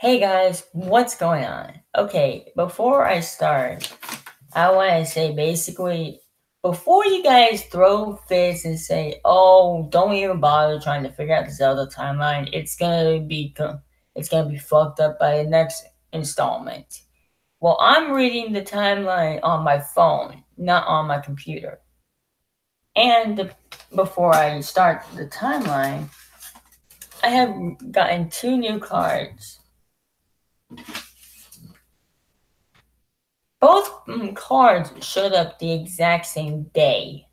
Hey guys, what's going on? Okay, before I start, I want to say basically, before you guys throw fits and say, "Oh, don't even bother trying to figure out the Zelda timeline. It's gonna be fucked up by the next installment." Well, I'm reading the timeline on my phone, not on my computer. And before I start the timeline, I have gotten 2 new cards. Both cards showed up the exact same day,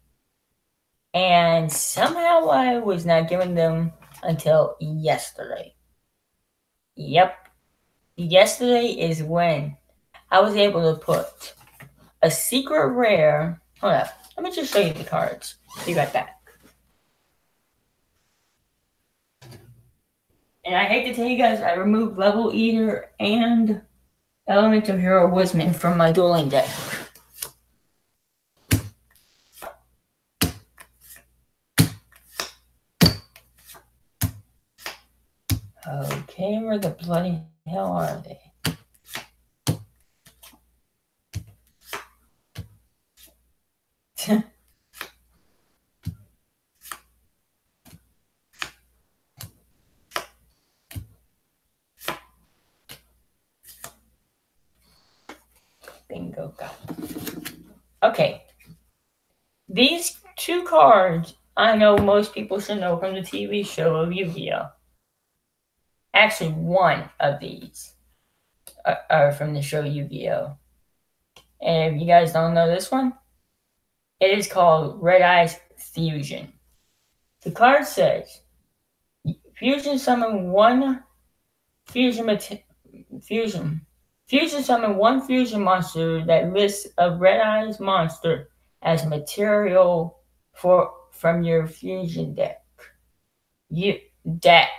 and somehow I was not given them until yesterday. Yep, yesterday is when I was able to put a secret rare. Hold up, let me just show you the cards. Be right back. And I hate to tell you guys, I removed Level Eater and Elemental Hero Wisdom from my dueling deck. Okay, where the bloody hell are they? Bingo, got it. Okay. These 2 cards I know most people should know from the TV show of Yu-Gi-Oh! Actually, one of these are from the show Yu-Gi-Oh! And if you guys don't know this one, it is called Red Eyes Fusion. The card says, fusion summon one fusion summon one fusion monster that lists a Red Eyes monster as material from your fusion deck. Deck,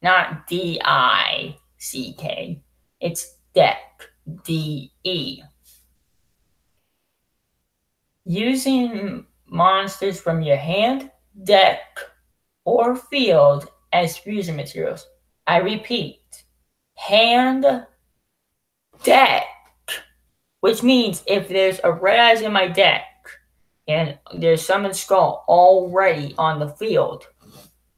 not D-I-C-K. It's deck, D-E. Using monsters from your hand, deck, or field as fusion materials. I repeat, hand, deck, which means if there's a Red Eyes in my deck and there's Summon Skull already on the field,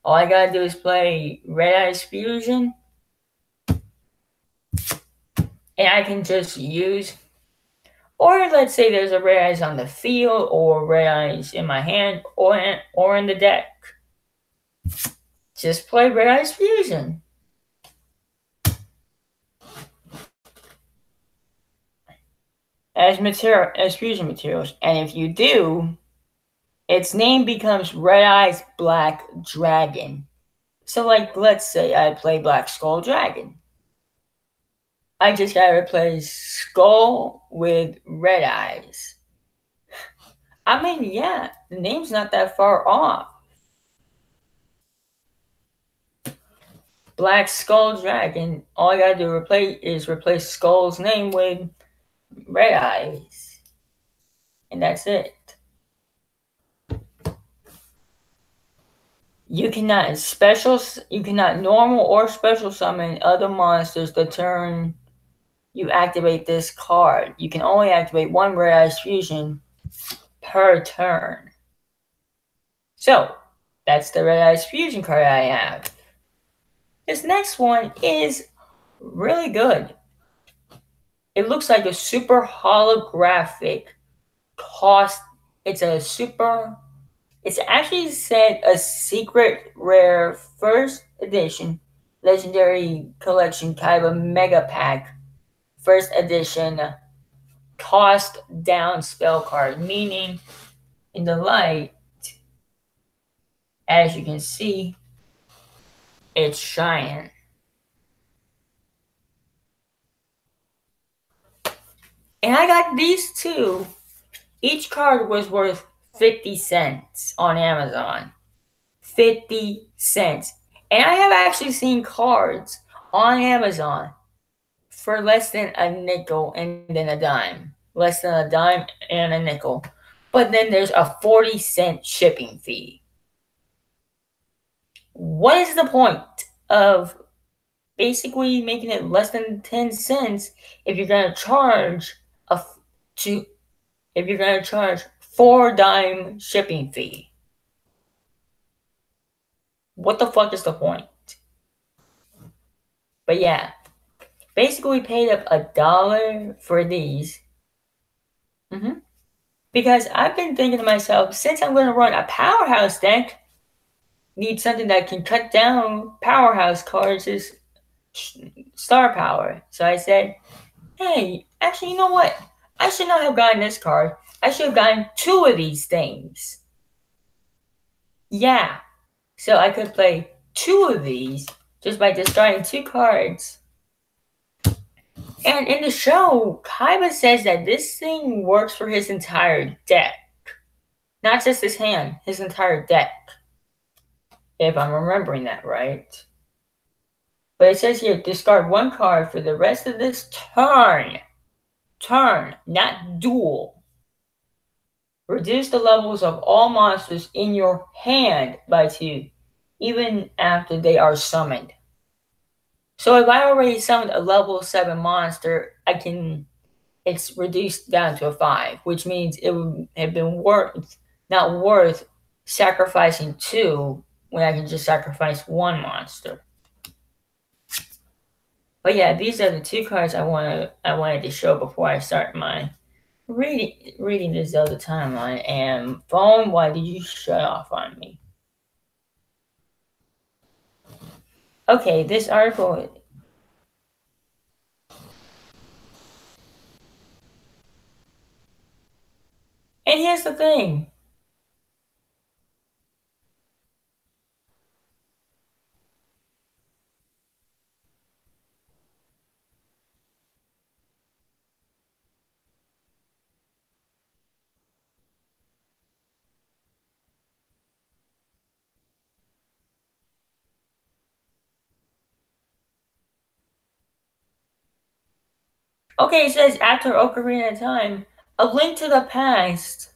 all I gotta do is play Red Eyes Fusion, and I can just use, or let's say there's a Red Eyes on the field, or Red Eyes in my hand, or in the deck. Just play Red Eyes Fusion. As fusion materials, and if you do, its name becomes Red Eyes Black Dragon. So, like, let's say I play Black Skull Dragon. I just gotta replace Skull with Red Eyes. I mean, yeah, the name's not that far off. Black Skull Dragon, all I gotta do is replace Skull's name with Red Eyes. And that's it. You cannot normal or special summon other monsters the turn you activate this card. You can only activate one Red Eyes Fusion per turn. So, that's the Red Eyes Fusion card I have. This next one is really good. It looks like a super holographic cost. It's actually said a secret rare first edition legendary collection Kaiba Mega Pack first edition tossed down spell card, meaning in the light, as you can see, it's shining. And I got these 2. Each card was worth 50 cents on Amazon. 50 cents. And I have actually seen cards on Amazon for less than a nickel and then a dime. Less than a dime and a nickel. But then there's a 40-cent shipping fee. What is the point of basically making it less than 10 cents if you're gonna charge a to if you're gonna charge 4 dime shipping fee. What the fuck is the point? But yeah, basically paid up $1 for these. Mm-hmm. Because I've been thinking to myself, since I'm going to run a powerhouse deck, need something that can cut down powerhouse cards' star power. So I said, hey, actually, you know what? I should not have gotten this card. I should have gotten 2 of these things. Yeah. So I could play 2 of these just by discarding 2 cards. And in the show, Kaiba says that this thing works for his entire deck. Not just his hand, his entire deck. If I'm remembering that right. But it says here, discard 1 card for the rest of this turn. Turn, not duel. Reduce the levels of all monsters in your hand by 2, even after they are summoned. So if I already summoned a level 7 monster, it's reduced down to a 5, which means it would have been not worth sacrificing 2 when I can just sacrifice 1 monster. But yeah, these are the 2 cards I wanted to show before I start my reading the Zelda timeline. And phone, why did you shut off on me? Okay, this article. And here's the thing. Okay, it says after Ocarina of Time, A Link to the Past.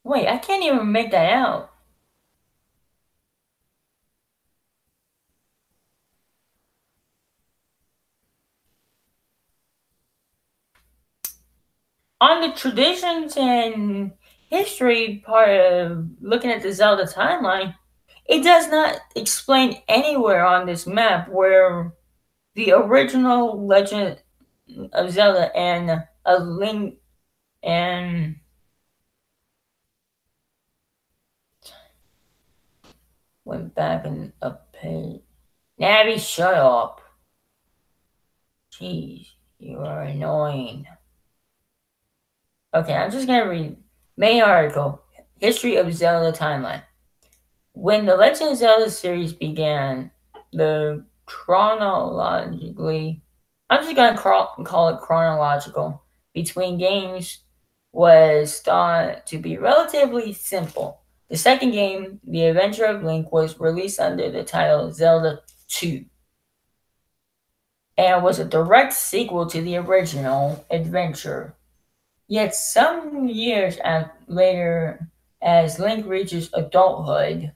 Wait, I can't even make that out. On the traditions and history part of looking at the Zelda timeline, it does not explain anywhere on this map where the original Legend of Zelda and A Link and went back and up page. Navi, shut up. Jeez, you are annoying. Okay, I'm just gonna read main article. History of Zelda timeline. When the Legend of Zelda series began, the chronologically, I'm just gonna call it chronological, between games was thought to be relatively simple. The second game, The Adventure of Link, was released under the title Zelda 2 and was a direct sequel to the original adventure. Yet some years later, as Link reaches adulthood,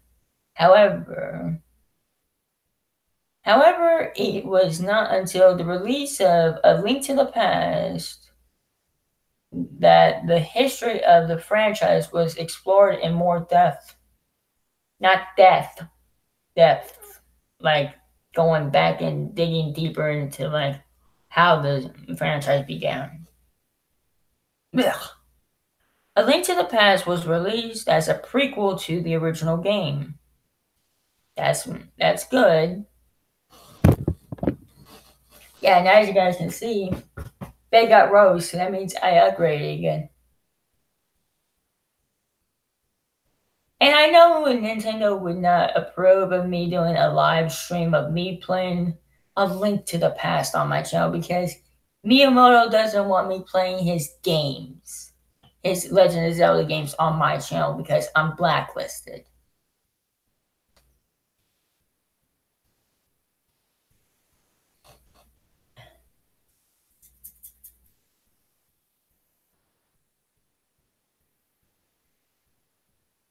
however, it was not until the release of A Link to the Past that the history of the franchise was explored in more depth. Not depth. Like going back and digging deeper into like how the franchise began. Ugh. A Link to the Past was released as a prequel to the original game. That's good. Yeah, now as you guys can see, they got rose, so that means I upgraded again. And I know Nintendo would not approve of me doing a live stream of me playing A Link to the Past on my channel because Miyamoto doesn't want me playing his games, his Legend of Zelda games on my channel because I'm blacklisted.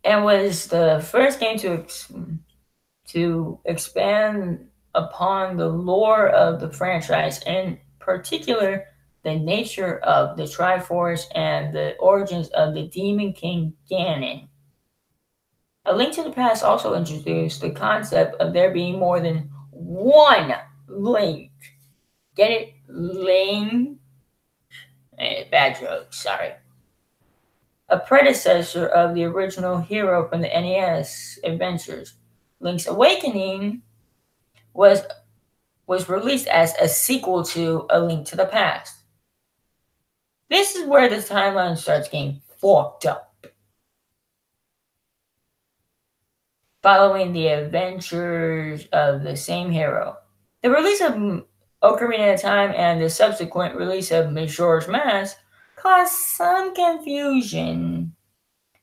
And was the first game to to expand upon the lore of the franchise, in particular, the nature of the Triforce and the origins of the Demon King Ganon. A Link to the Past also introduced the concept of there being more than one Link. Get it? Link? Bad joke, sorry. A predecessor of the original hero from the NES adventures. Link's Awakening was was released as a sequel to A Link to the Past. This is where the timeline starts getting fucked up. Following the adventures of the same hero. The release of Ocarina of Time and the subsequent release of Majora's Mask caused some confusion.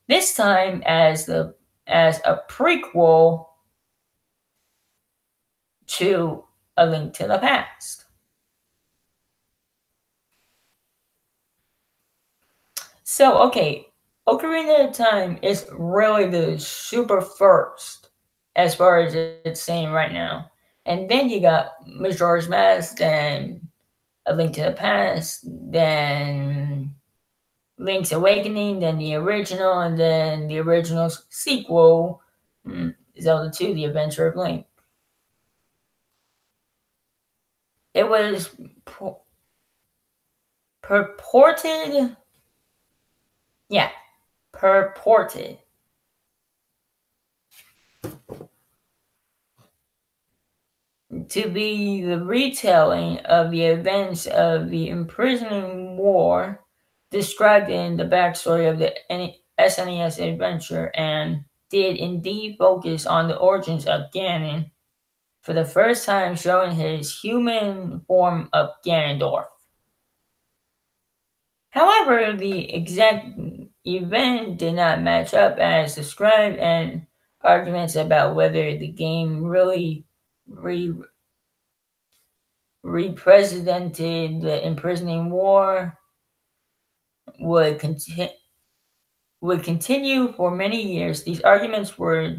This time as a prequel to A Link to the Past. So, okay, Ocarina of Time is really the super first as far as it's saying right now. And then you got Majora's Mask, then A Link to the Past, then Link's Awakening, then the original, and then the original's sequel, Zelda 2, The Adventure of Link. It was purported to be the retelling of the events of the imprisoning war described in the backstory of the SNES adventure, and did indeed focus on the origins of Ganon, for the first time showing his human form of Ganondorf. However, the exact event did not match up as described, and arguments about whether the game really represented the imprisoning war would continue for many years. These arguments were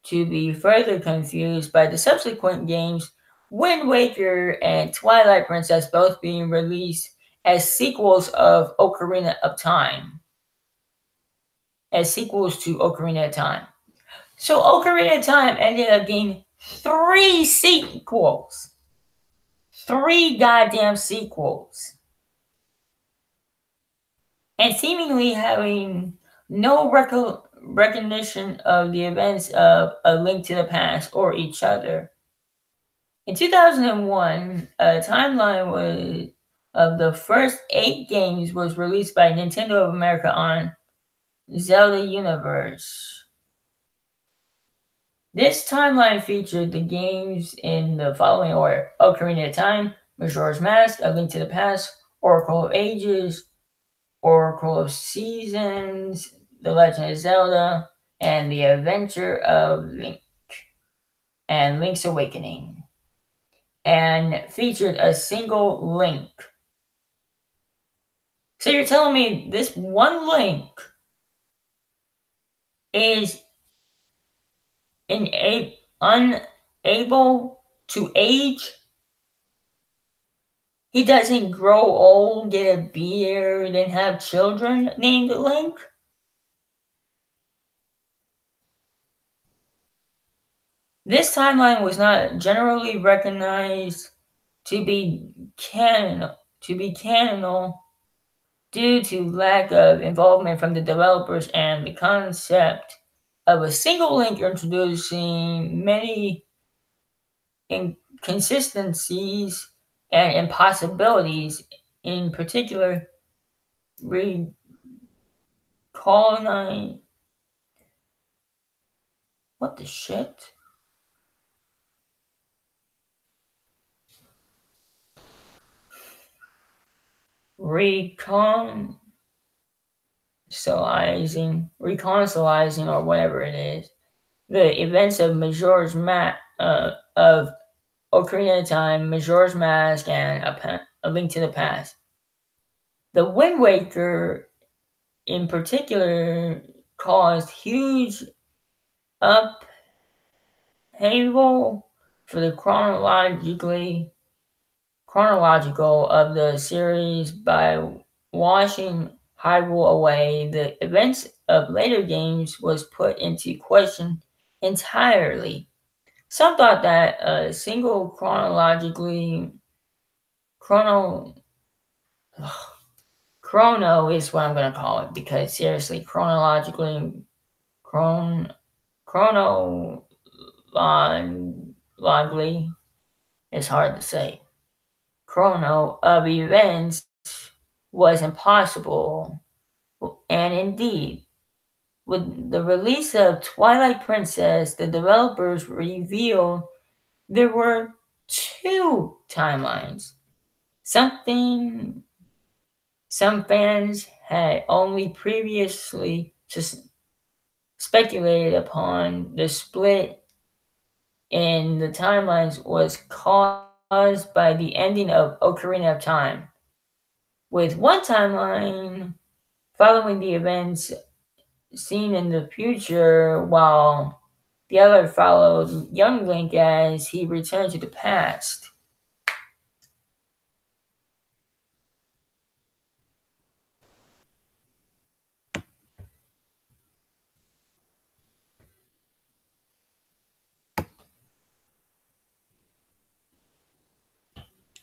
to be further confused by the subsequent games, Wind Waker and Twilight Princess, both being released as sequels of Ocarina of Time. As sequels to Ocarina of Time. So Ocarina of Time ended up getting 3 sequels. 3 goddamn sequels. And seemingly having no recognition of the events of A Link to the Past or each other. In 2001, a timeline of the first 8 games was released by Nintendo of America on Zelda Universe. This timeline featured the games in the following order: Ocarina of Time, Majora's Mask, A Link to the Past, Oracle of Ages, Oracle of Seasons, The Legend of Zelda, and The Adventure of Link, and Link's Awakening, and featured a single Link. So you're telling me this one Link is unable to age? He doesn't grow old, get a beard, and have children named Link? This timeline was not generally recognized to be canonical due to lack of involvement from the developers, and the concept of a single Link introducing many inconsistencies and impossibilities, in particular what the shit? Reconciling, or whatever it is, the events of Majora's Mask, of Ocarina of Time, Majora's Mask, and A Link to the Past. The Wind Waker, in particular, caused huge table for the chronological of the series by washing Hyrule away. The events of later games was put into question entirely. Some thought that a single chrono chrono is what I'm gonna call it because seriously, chron chronologically it's hard to say. Chrono of events was impossible, and indeed, with the release of Twilight Princess, the developers revealed there were two timelines. Something some fans had only previously speculated upon. The split in the timelines was caused by the ending of Ocarina of Time, with one timeline following the events seen in the future, while the other followed young Link as he returned to the past.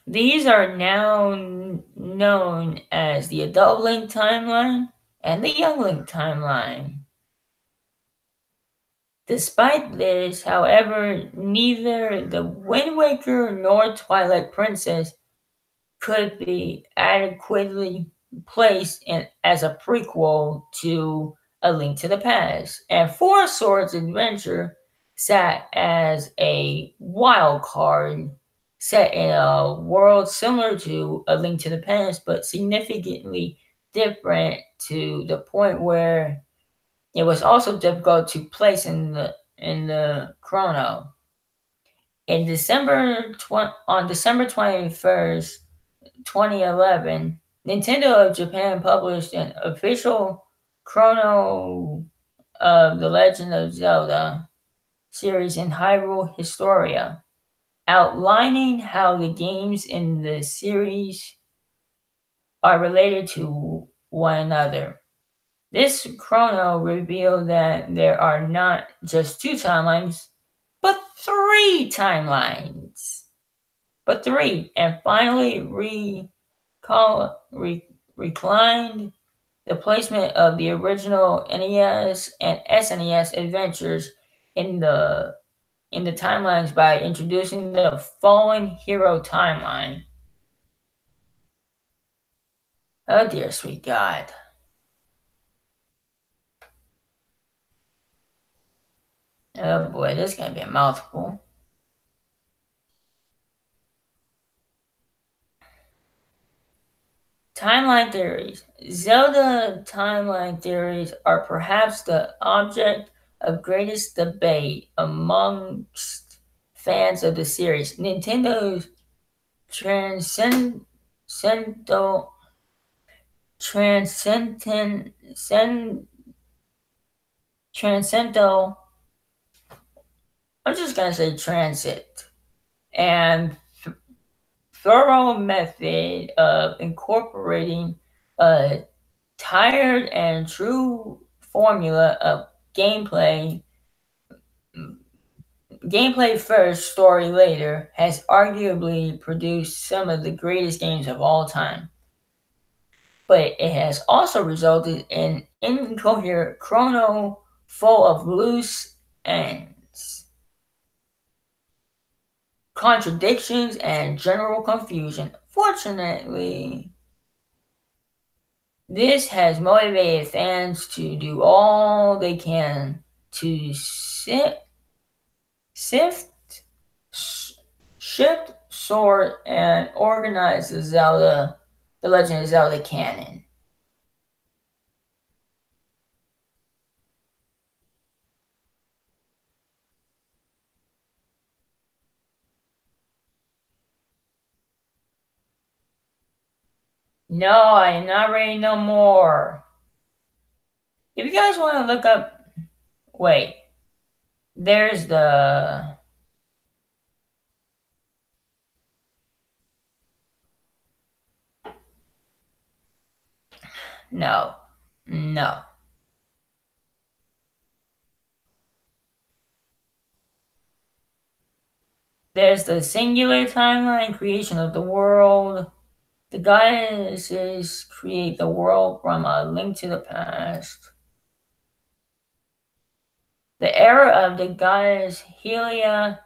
These are now known as the Adult Link timeline and the Young Link timeline. Despite this, however, neither the Wind Waker nor Twilight Princess could be adequately placed as a prequel to A Link to the Past, and Four Swords Adventure sat as a wild card set in a world similar to A Link to the Past, but significantly different to the point where it was also difficult to place in the chrono. On December 21st, 2011, Nintendo of Japan published an official chrono of The Legend of Zelda series in Hyrule Historia, outlining how the games in the series are related to one another. This chrono revealed that there are not just two timelines, but three timelines. And finally reclined the placement of the original NES and SNES adventures in the timelines by introducing the Fallen Hero timeline. Oh dear sweet God. Oh boy, this is gonna be a mouthful. Timeline theories. Zelda timeline theories are perhaps the object of greatest debate amongst fans of the series. Nintendo's transcendental I'm just gonna say transit and thorough method of incorporating a tired and true formula of gameplay first, story later, has arguably produced some of the greatest games of all time. But it has also resulted in incoherent chrono full of loose ends, contradictions, and general confusion. Fortunately, this has motivated fans to do all they can to shift, sort, and organize the Legend of Zelda canon. No, I am not ready no more. If you guys want to look up, wait, there's the No. No. There's the singular timeline, creation of the world. The goddesses create the world from a link to the past. The era of the goddess Helia.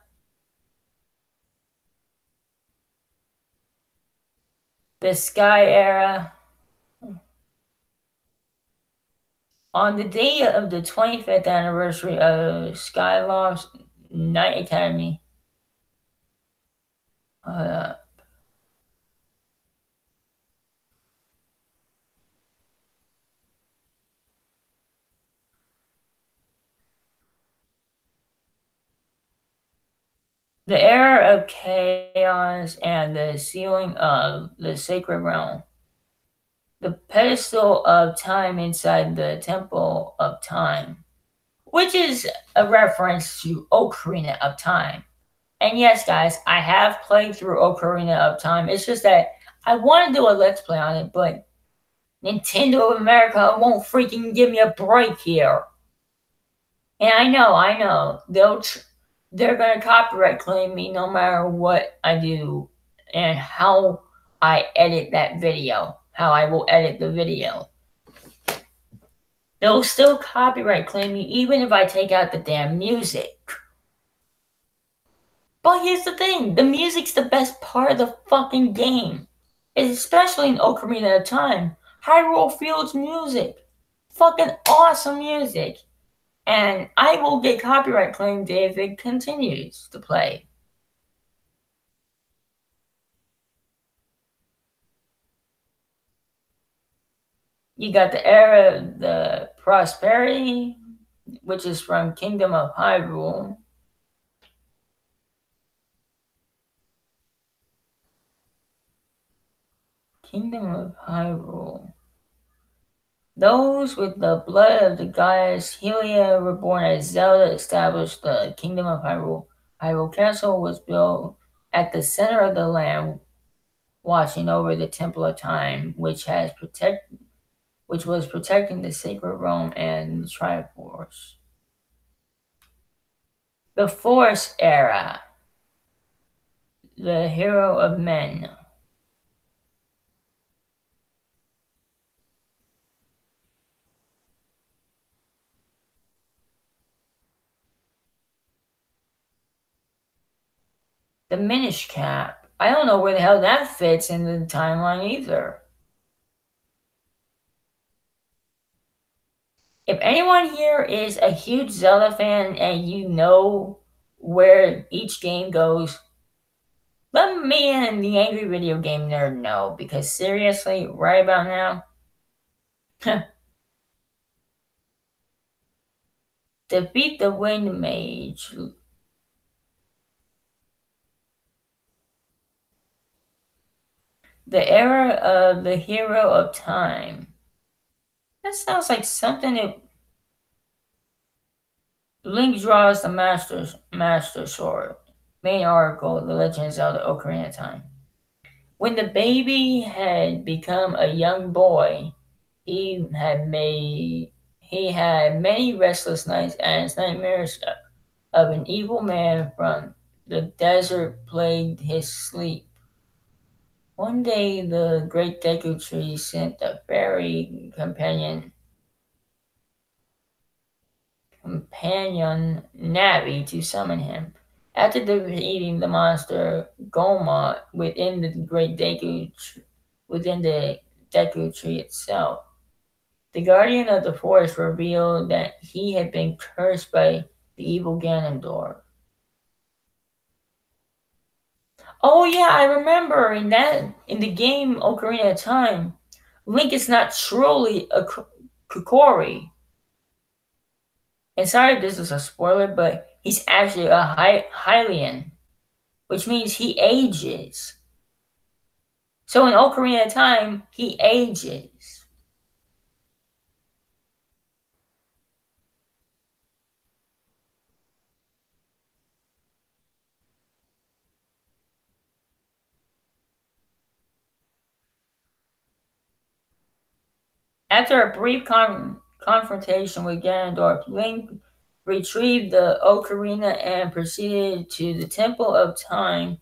The sky era. On the day of the 25th anniversary of Skyloft's Night Academy. Uh, the era of chaos and the sealing of the sacred realm. The pedestal of time inside the temple of time, which is a reference to Ocarina of Time. And yes, guys, I have played through Ocarina of Time. It's just that I want to do a Let's Play on it, but Nintendo of America won't freaking give me a break here. And I know, they're gonna copyright claim me no matter what I do and how I edit that video, how I will edit the video. They'll still copyright claim me even if I take out the damn music. But here's the thing, the music's the best part of the fucking game. Especially in Ocarina of Time. Hyrule Fields music. Fucking awesome music. And I will get copyright claimed if it continues to play. You got the era of the prosperity, which is from Kingdom of Hyrule. Kingdom of Hyrule. Those with the blood of the goddess Helia were born as Zelda established the Kingdom of Hyrule. Hyrule Castle was built at the center of the land, watching over the Temple of Time, which was protecting the sacred realm and the Triforce. The Force era. The hero of men. The Minish Cap. I don't know where the hell that fits in the timeline either. If anyone here is a huge Zelda fan and you know where each game goes, let me and the Angry Video Game Nerd know, because seriously, right about now, defeat the Wind Mage. The era of the hero of time. That sounds like something that Link draws the Master Sword. Main article, The Legend of Zelda Ocarina of Time. When the baby had become a young boy, he had many restless nights and nightmares of an evil man from the desert plagued his sleep. One day the great Deku Tree sent a fairy companion Navi to summon him. After defeating the monster Goma within the Deku Tree itself, the Guardian of the Forest revealed that he had been cursed by the evil Ganondorf. Oh yeah, I remember in the game Ocarina of Time, Link is not truly a Kokori. And sorry if this is a spoiler, but he's actually a Hylian, which means he ages. So in Ocarina of Time, he ages. After a brief confrontation with Ganondorf, Link retrieved the ocarina and proceeded to the Temple of Time.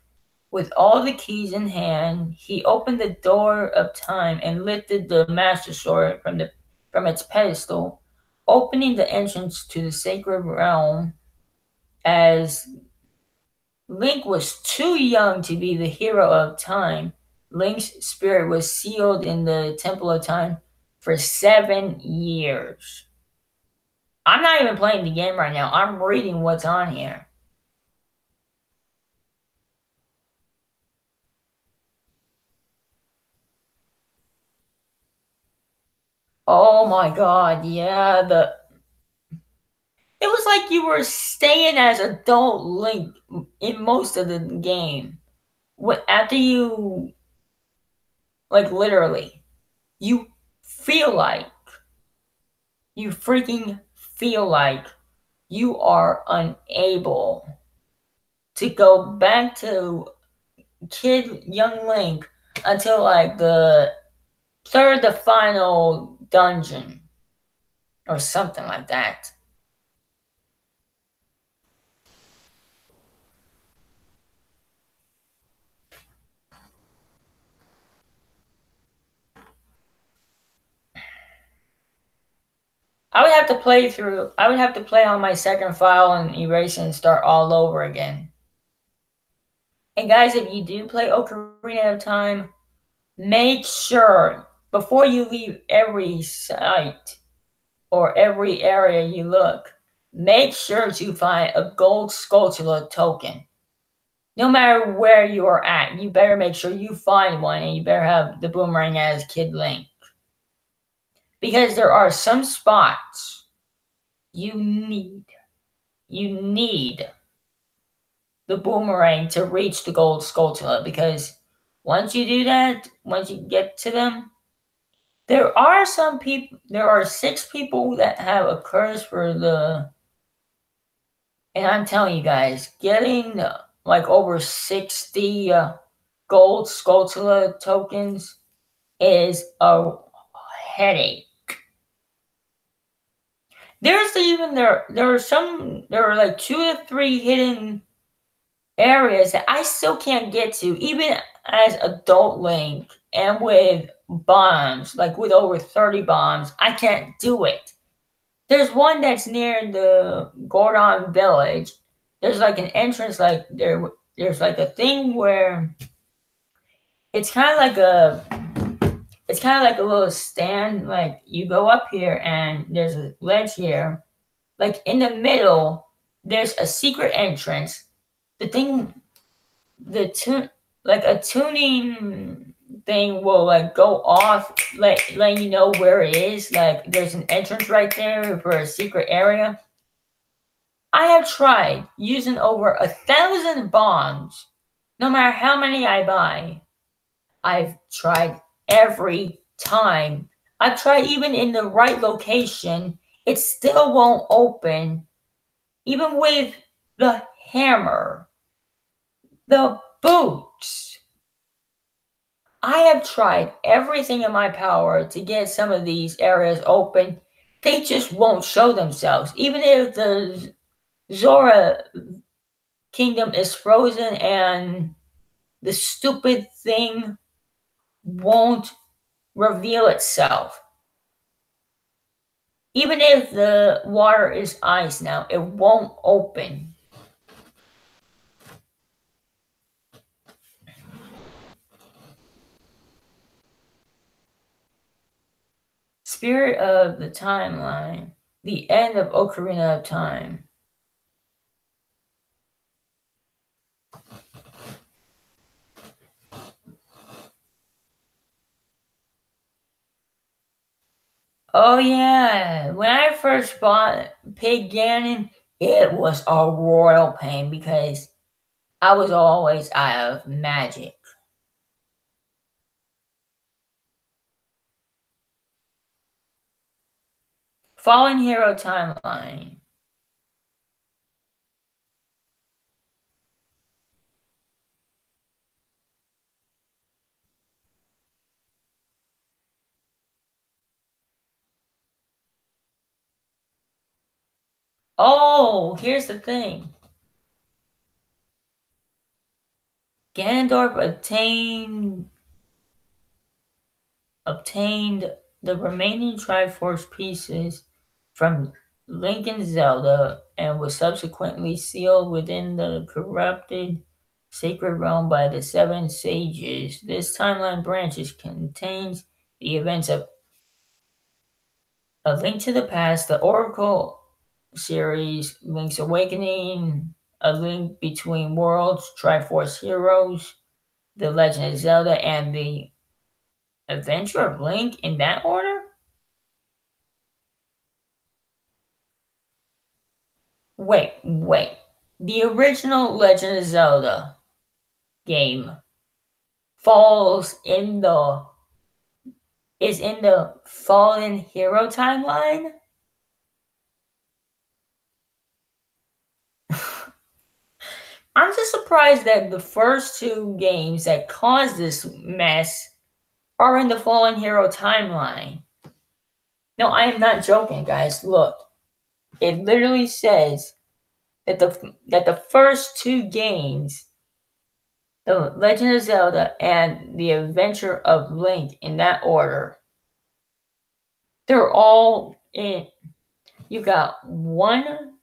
With all the keys in hand, he opened the door of time and lifted the Master Sword from its pedestal, opening the entrance to the sacred realm. As Link was too young to be the hero of time, Link's spirit was sealed in the Temple of Time for 7 years. I'm not even playing the game right now. I'm reading what's on here. Oh my god, yeah, it was like you were staying as adult Link in most of the game. After you, like literally, you feel like, you freaking feel like you are unable to go back to young Link until like the third to final dungeon or something like that. I would have to play on my second file and erase and start all over again. And guys, if you do play Ocarina of Time, make sure before you leave every site or every area you look, make sure to find a gold Skulltula token. No matter where you are at, you better make sure you find one and you better have the boomerang as Kid Link. Because there are some spots you need the boomerang to reach the gold Skulltula, because once you do that, once you get to them, there are 6 people that have a curse for the, and I'm telling you guys, getting like over 60 gold Skulltula tokens is a headache. There are like 2 to 3 hidden areas that I still can't get to, even as adult Link, and with bombs, like with over 30 bombs, I can't do it. There's one that's near the Gordon village. There's like an entrance, like there's like a thing where it's kind of like a little stand. Like you go up here and there's a ledge here. Like in the middle, there's a secret entrance. The thing, like a tuning thing will like go off, letting you know where it is. Like there's an entrance right there for a secret area. I have tried using over 1,000 bombs. No matter how many I buy, I've tried every time. I've tried even in the right location. It still won't open. Even with the hammer, the boots. I have tried everything in my power to get some of these areas open. They just won't show themselves. Even if the Zora kingdom is frozen and the stupid thing won't reveal itself. Even if the water is ice now, it won't open. Spirit of the Timeline. The end of Ocarina of Time. Oh yeah, when I first bought Pig Ganon, it was a royal pain because I was always out of magic. Fallen Hero Timeline. Oh, here's the thing. Ganondorf obtained the remaining Triforce pieces from Link and Zelda and was subsequently sealed within the corrupted sacred realm by the seven sages. This timeline branch contains the events of A Link to the Past, the Oracle series, Link's Awakening, A Link Between Worlds, Triforce Heroes, The Legend of Zelda, and The Adventure of Link, in that order? Wait. The original Legend of Zelda game falls in the is in the Fallen Hero timeline? I'm just surprised that the first two games that caused this mess are in the Fallen Hero timeline. No, I am not joking, guys. Look, it literally says that the first two games, The Legend of Zelda and The Adventure of Link, in that order, they're all in. You got one.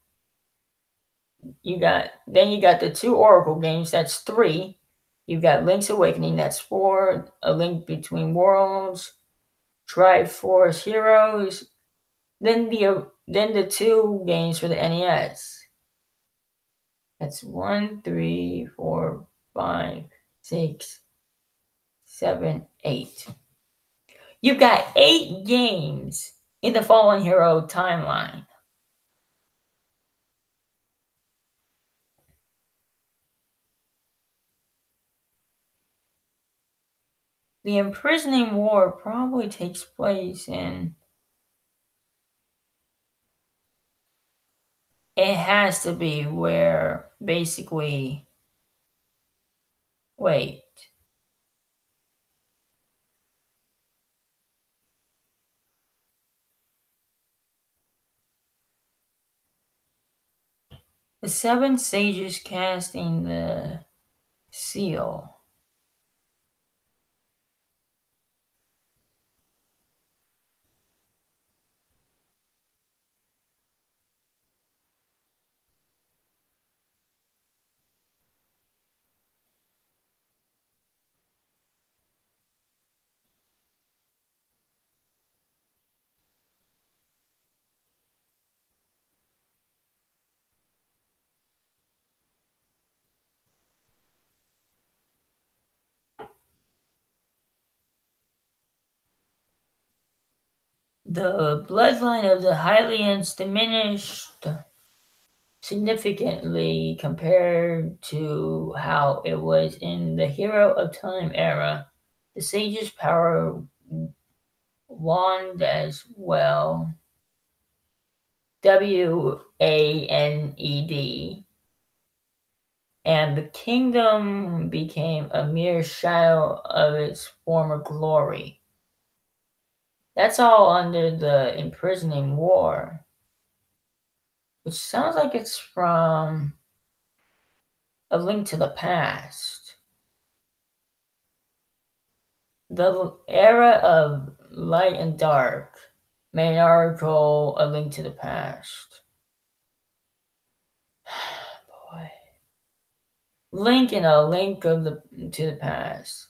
You got the two Oracle games. That's three. You've got Link's Awakening. That's four. A Link Between Worlds. Triforce Heroes. Then the two games for the NES. That's 1, 3, 4, 5, 6, 7, 8. You've got 8 games in the Fallen Hero timeline. The imprisoning war probably takes place in. It has to be where basically. Wait. The seven sages casting the seal. The bloodline of the Hylians diminished significantly compared to how it was in the Hero of Time era. The sage's power waned as well. WANED, and the kingdom became a mere shadow of its former glory. That's all under the imprisoning war, which sounds like it's from A Link to the Past. The era of light and dark. Main article, A Link to the Past. Boy. Link and A Link to the Past.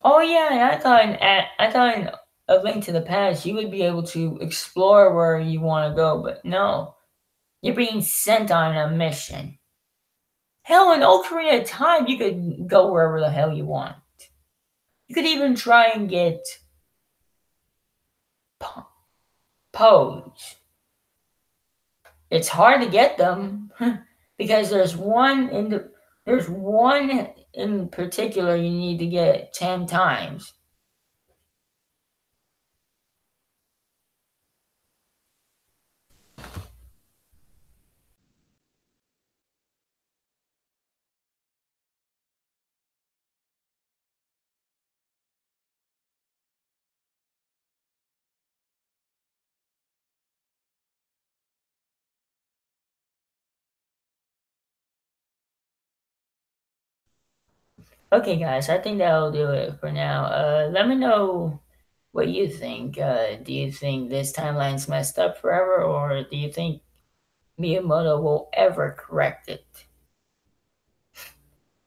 Oh yeah, I thought in A Link to the Past you would be able to explore where you want to go, but no, you're being sent on a mission. Hell, in Ocarina of Time, you could go wherever the hell you want. You could even try and get Pose. It's hard to get them because there's one in particular you need to get 10 times. Okay, guys, I think that'll do it for now. Let me know what you think. Do you think this timeline's messed up forever, or do you think Miyamoto will ever correct it?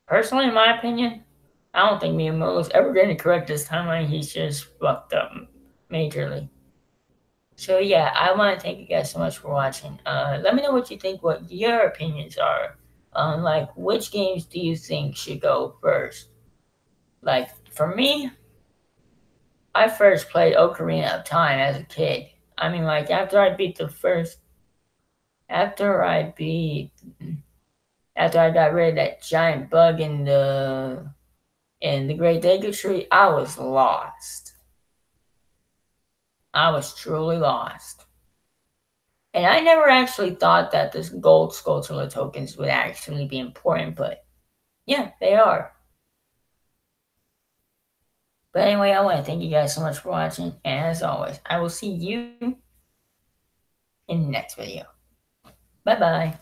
Personally, in my opinion, I don't think Miyamoto's ever going to correct this timeline. He's just fucked up majorly. So yeah, I want to thank you guys so much for watching. Let me know what you think, what your opinions are on like which games do you think should go first. Like for me, I first played Ocarina of Time as a kid. I mean, like after I beat, after I got rid of that giant bug in the Great Deku Tree, I was lost. I was truly lost. And I never actually thought that this gold Skulltula tokens would actually be important, but yeah, they are. But anyway, I want to thank you guys so much for watching, and as always, I will see you in the next video. Bye bye.